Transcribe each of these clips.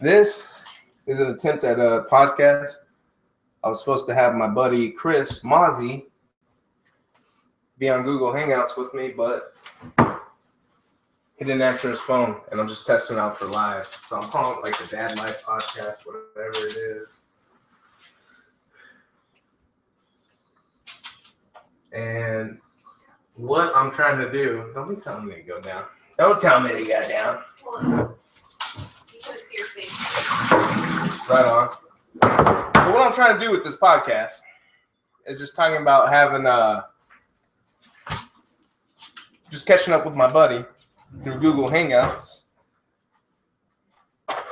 This is an attempt at a podcast. I was supposed to have my buddy Chris Mozzie be on Google Hangouts with me, but he didn't answer his phone, and I'm just testing out for live. So I'm calling it like the Dad Life Podcast, whatever it is. And what I'm trying to do, don't be telling me to go down. Don't tell me to go down. Right on. So what I'm trying to do with this podcast is just talking about having just catching up with my buddy through Google Hangouts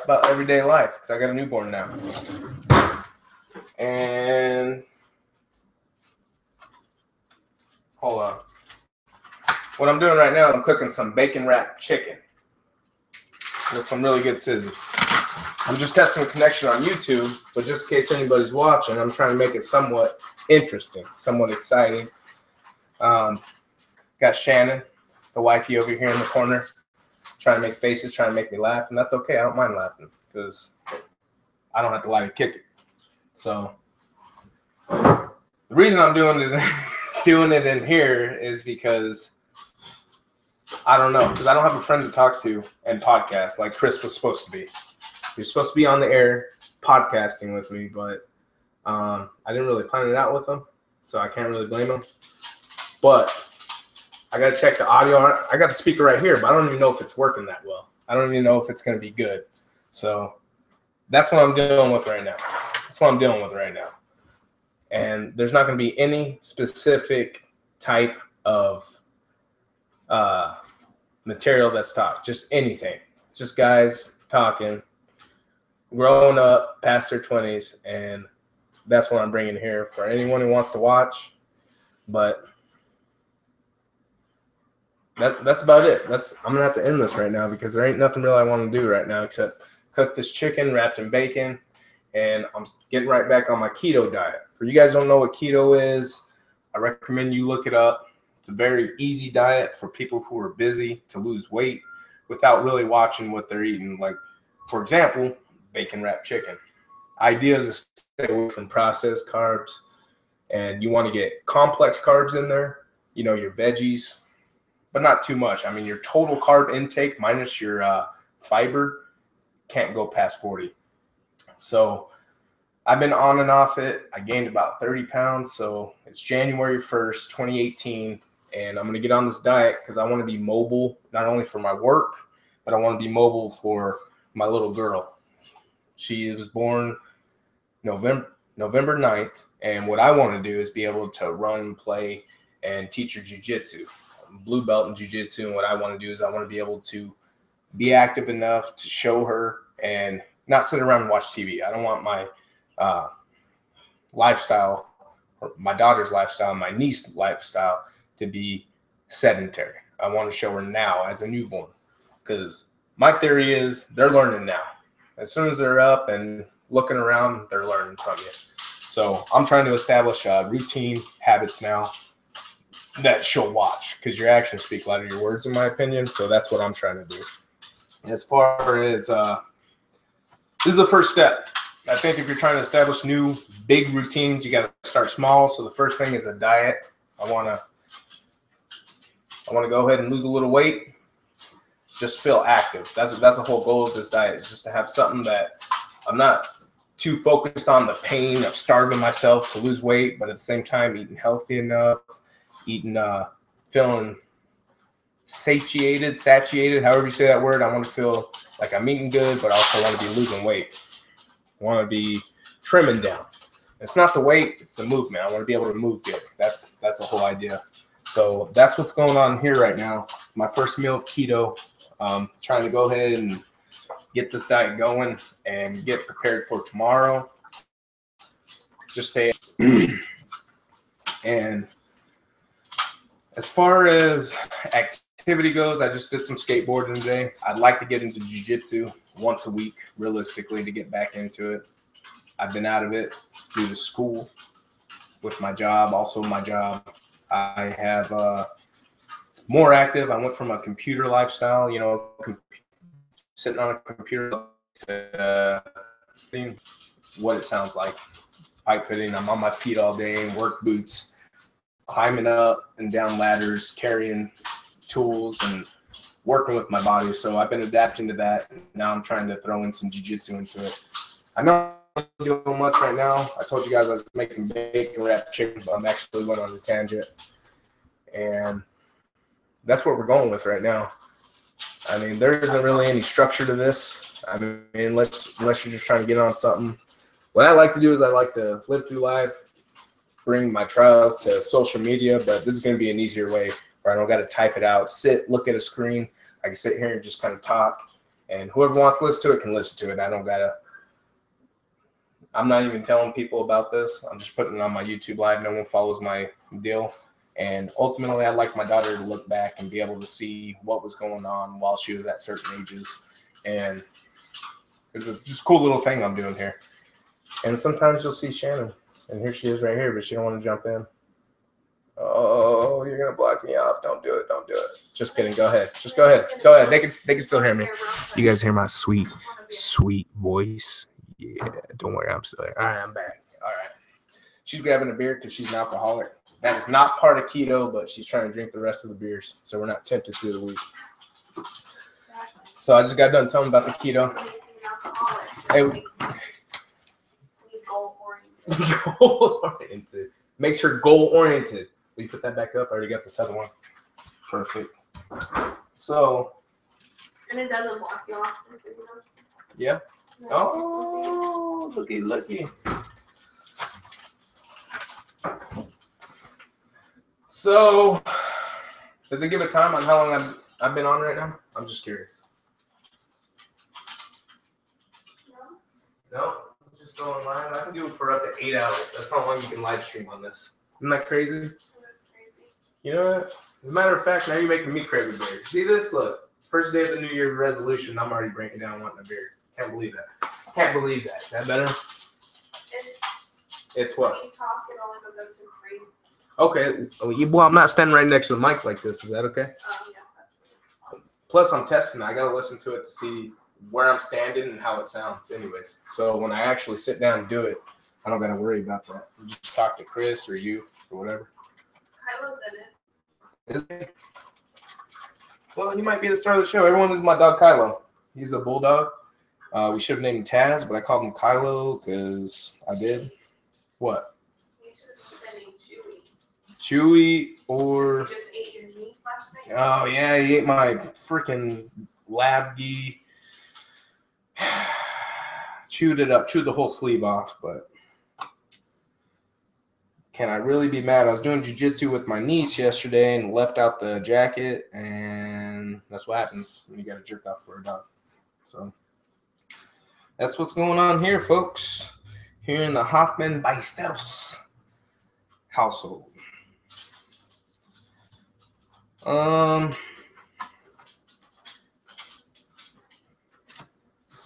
about everyday life, because I got a newborn now. And hold on. What I'm doing right now, I'm cooking some bacon wrapped chicken with some really good scissors. I'm just testing the connection on YouTube, but just in case anybody's watching, I'm trying to make it somewhat interesting, somewhat exciting. Got Shannon, the wifey, over here in the corner, trying to make faces, trying to make me laugh, and that's okay. I don't mind laughing because I don't have to lie to kick it. So the reason I'm doing it in here is because I don't know, because I don't have a friend to talk to and podcast like Chris was supposed to be. He was supposed to be on the air podcasting with me, but I didn't really plan it out with him, so I can't really blame him. But I got to check the audio. I got the speaker right here, but I don't even know if it's working that well. I don't even know if it's going to be good. So that's what I'm dealing with right now. And there's not going to be any specific type of material that's talked. Just anything. Just guys talking, growing up past their 20s, and that's what I'm bringing here for anyone who wants to watch. But that's about it. I'm gonna have to end this right now because there ain't nothing really I want to do right now except cook this chicken wrapped in bacon, and I'm getting right back on my keto diet. For you guys who don't know what keto is, I recommend you look it up. It's a very easy diet for people who are busy to lose weight without really watching what they're eating. Like, for example, bacon wrapped chicken. Idea is to stay away from processed carbs, and you want to get complex carbs in there, your veggies, but not too much. I mean, your total carb intake minus your fiber can't go past 40. So I've been on and off it. I gained about 30 pounds. So it's January 1st, 2018. And I'm going to get on this diet because I want to be mobile, not only for my work, but I want to be mobile for my little girl. She was born November 9th. And what I want to do is be able to run, play, and teach her jiu-jitsu. Blue belt in jiu-jitsu. And what I want to do is I want to be able to be active enough to show her and not sit around and watch TV. I don't want my lifestyle, or my daughter's lifestyle, my niece's lifestyle to be sedentary. I want to show her now as a newborn, because my theory is they're learning now. As soon as they're up and looking around, they're learning from you. So I'm trying to establish routine habits now that she'll watch, because your actions speak louder than your words, in my opinion. So that's what I'm trying to do. As far as this is the first step. I think if you're trying to establish new big routines, you got to start small. So the first thing is a diet. I want to go ahead and lose a little weight. Just feel active. That's the whole goal of this diet, is just to have something that I'm not too focused on the pain of starving myself to lose weight, but at the same time eating healthy enough, feeling satiated, however you say that word. I want to feel like I'm eating good, but I also want to be losing weight. I want to be trimming down. It's not the weight, it's the movement. I want to be able to move good. That's the whole idea. So that's what's going on here right now. My first meal of keto. Trying to go ahead and get this diet going and get prepared for tomorrow. Just stay. And as far as activity goes, I just did some skateboarding today. I'd like to get into jiu-jitsu once a week, realistically, to get back into it. I've been out of it due to school with my job. Also, my job, I have it's more active. I went from a computer lifestyle, you know, sitting on a computer to what it sounds like, pipe fitting. I'm on my feet all day in work boots, climbing up and down ladders, carrying tools and working with my body. So I've been adapting to that. Now I'm trying to throw in some jiu-jitsu into it. I know I'm not doing much right now. I told you guys I was making bacon wrapped chicken, but I'm actually going on a tangent. And that's what we're going with right now. I mean, there isn't really any structure to this. I mean, unless you're just trying to get on something. What I like to do is I like to live through life, bring my trials to social media, but this is going to be an easier way where I don't got to type it out, sit, look at a screen. I can sit here and just kind of talk, and whoever wants to listen to it can listen to it. I don't got to. I'm not even telling people about this. I'm just putting it on my YouTube live. No one follows my deal. And ultimately, I'd like my daughter to look back and be able to see what was going on while she was at certain ages. And this is just a cool little thing I'm doing here. And sometimes you'll see Shannon. And here she is right here, but she don't want to jump in. Oh, you're going to block me off. Don't do it. Don't do it. Just kidding. Go ahead. Just go ahead. Go ahead. They can still hear me. You guys hear my sweet, sweet voice? Yeah, don't worry. I'm still there. All right, I'm back. All right. She's grabbing a beer because she's an alcoholic. That is not part of keto, but she's trying to drink the rest of the beers, so we're not tempted through the week. So I just got done telling about the keto. Hey, goal-oriented. Makes her goal-oriented. Will you put that back up? I already got this other one. Perfect. So. And it doesn't block you off. Yeah. Oh, looky. So, does it give a time on how long I've been on right now? I'm just curious. No? It's just going live. I can do it for up to 8 hours. That's how long you can live stream on this. Isn't that crazy? You know what? As a matter of fact, now you're making me crave a beer. See this? Look. First day of the New Year's resolution, I'm already breaking down wanting a beer. Can't believe that. Can't believe that. Is that better? It's what? When you talk, it only goes up to 3. Okay. Well, I'm not standing right next to the mic like this. Is that okay? Yeah. Plus, I'm testing it. I got to listen to it to see where I'm standing and how it sounds anyways. So when I actually sit down and do it, I don't got to worry about that. You just talk to Chris or you or whatever. Kylo's in it. Is he? Well, he might be the star of the show. Everyone is my dog Kylo. He's a bulldog. We should have named him Taz, but I called him Kylo because I did. What? You should have been named Chewy. Chewy or... He just ate your meat last night. Oh, yeah, he ate my freaking labgy. Chewed it up, chewed the whole sleeve off, but can I really be mad? I was doing jiu-jitsu with my niece yesterday and left out the jacket, and that's what happens when you got to jerk off for a dog. So that's what's going on here, folks, here in the Hoffman Ballesteros household.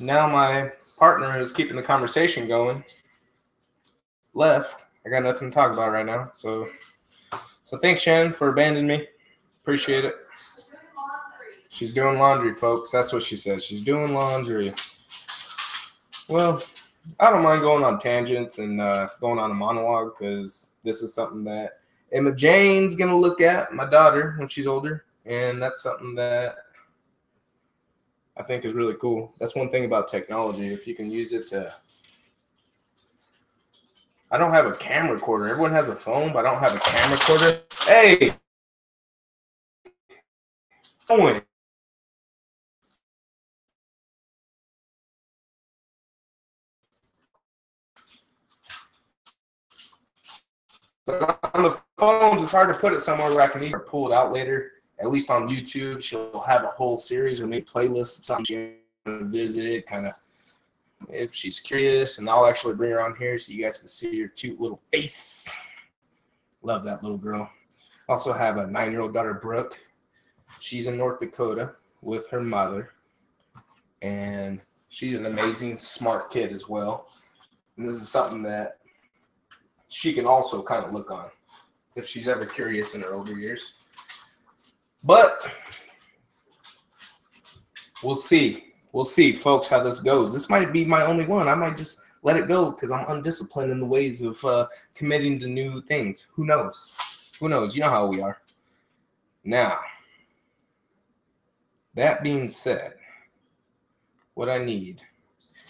Now my partner is keeping the conversation going. Left. I got nothing to talk about right now. So thanks, Shannon, for abandoning me. Appreciate it. She's doing laundry, folks. That's what she says. She's doing laundry. Well, I don't mind going on tangents and going on a monologue because this is something that Emma Jane's going to look at, my daughter, when she's older. And that's something that I think is really cool. That's one thing about technology. If you can use it to... I don't have a camera recorder. Everyone has a phone, but I don't have a camera recorder. Hey! Owen. On the phones, it's hard to put it somewhere where I can either pull it out later. At least on YouTube, she'll have a whole series or maybe playlists of something she's going to visit, kind of if she's curious, and I'll actually bring her on here so you guys can see her cute little face. Love that little girl. Also have a 9-year-old daughter, Brooke. She's in North Dakota with her mother, and she's an amazing, smart kid as well. And this is something that she can also kind of look on if she's ever curious in her older years. But we'll see. We'll see, folks, how this goes. This might be my only one. I might just let it go because I'm undisciplined in the ways of committing to new things. Who knows? Who knows? You know how we are. Now, that being said, what I need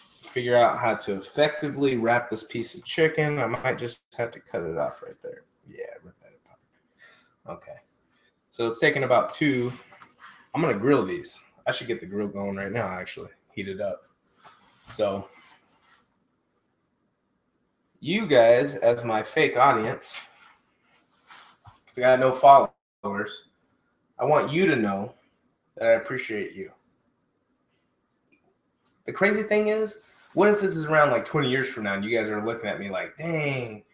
is to figure out how to effectively wrap this piece of chicken. I might just have to cut it off right there. Yeah, rip that apart. Okay. So it's taking about 2. I'm going to grill these. I should get the grill going right now, actually. Heat it up. So, you guys, as my fake audience, because I got no followers, I want you to know that I appreciate you. The crazy thing is, what if this is around like 20 years from now and you guys are looking at me like, dang,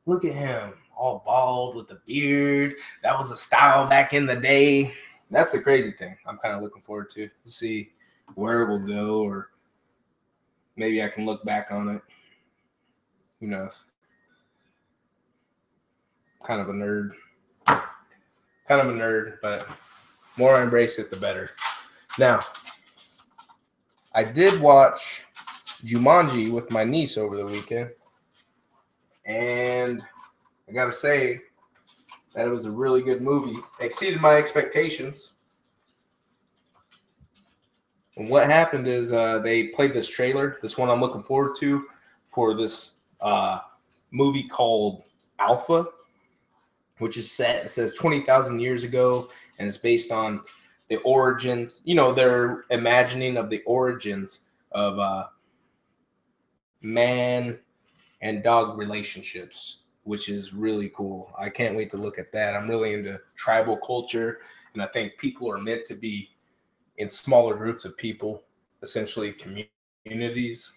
look at him, all bald with a beard. That was a style back in the day. That's the crazy thing I'm kind of looking forward to see where it will go, or maybe I can look back on it. Who knows? Kind of a nerd, but more I embrace it, the better. Now, I did watch Jumanji with my niece over the weekend, and I gotta say that it was a really good movie. It exceeded my expectations. And what happened is they played this trailer, this one I'm looking forward to, for this movie called Alpha, which is set, it says 20,000 years ago, and it's based on the origins, their imagining of the origins of man and dog relationships, which is really cool. I can't wait to look at that. I'm really into tribal culture, and I think people are meant to be in smaller groups of people, essentially communities.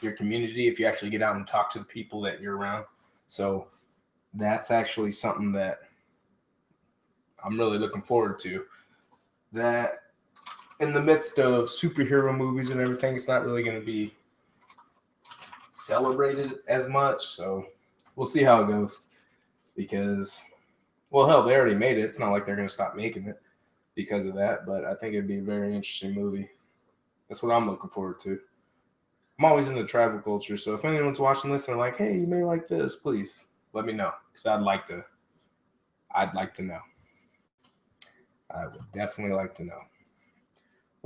Your community, if you actually get out and talk to the people that you're around. So that's actually something that I'm really looking forward to. That in the midst of superhero movies and everything, it's not really going to be celebrated as much. So we'll see how it goes. Because, well, hell, they already made it. It's not like they're going to stop making it because of that. But I think it'd be a very interesting movie. That's what I'm looking forward to. I'm always into tribal culture. So if anyone's watching this and they're like, hey, you may like this, please let me know. Because I'd like to know. I would definitely like to know.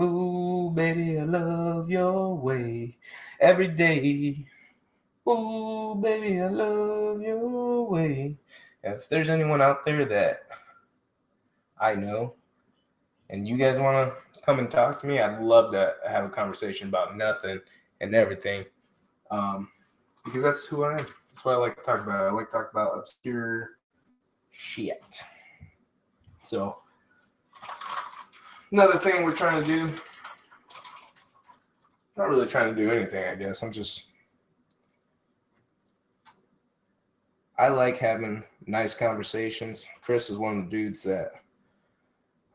Ooh, baby, I love your way every day. Ooh, baby, I love your way. If there's anyone out there that I know and you guys want to come and talk to me, I'd love to have a conversation about nothing and everything. Because that's who I am. That's what I like to talk about. I like to talk about obscure shit. So, another thing we're trying to do, not really trying to do anything, I guess. I like having nice conversations. Chris is one of the dudes that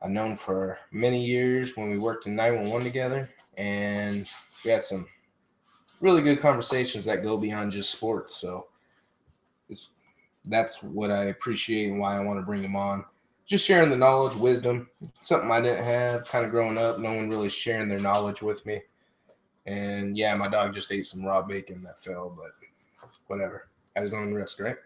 I've known for many years when we worked in 911 together. And we had some really good conversations that go beyond just sports. So that's what I appreciate and why I want to bring him on. Just sharing the knowledge, wisdom, something I didn't have kind of growing up. No one really sharing their knowledge with me. And yeah, my dog just ate some raw bacon that fell, but whatever. At his own risk, right?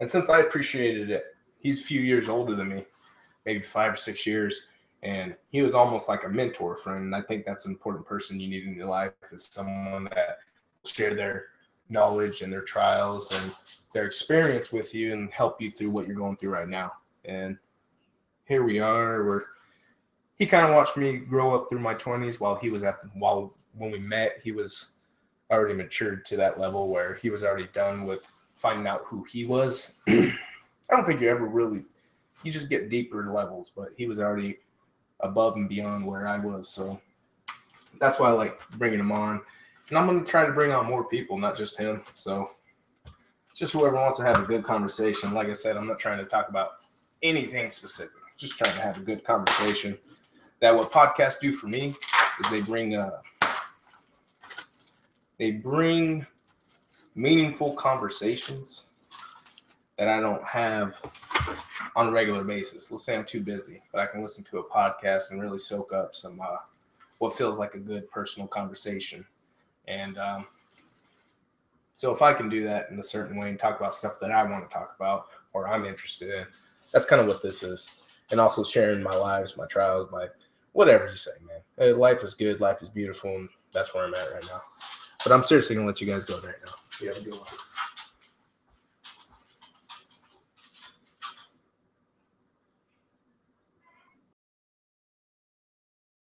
And since I appreciated it, he's a few years older than me, maybe 5 or 6 years. And he was almost like a mentor friend. And I think that's an important person you need in your life, is someone that will share their knowledge and their trials and their experience with you and help you through what you're going through right now. And here we are. He kind of watched me grow up through my 20s when we met, he was already matured to that level where he was already done with finding out who he was. I don't think you just get deeper levels, but he was already above and beyond where I was. So that's why I like bringing him on. And I'm going to try to bring on more people, not just him. So it's just whoever wants to have a good conversation. Like I said, I'm not trying to talk about anything specific. Just trying to have a good conversation. That what podcasts do for me is they bring meaningful conversations that I don't have on a regular basis. Let's say I'm too busy, but I can listen to a podcast and really soak up some what feels like a good personal conversation. And so if I can do that in a certain way and talk about stuff that I want to talk about or I'm interested in, that's kind of what this is. And also sharing my lives, my trials, my whatever you say, man. Life is good. Life is beautiful. And that's where I'm at right now. But I'm seriously going to let you guys go right now. You have a good one.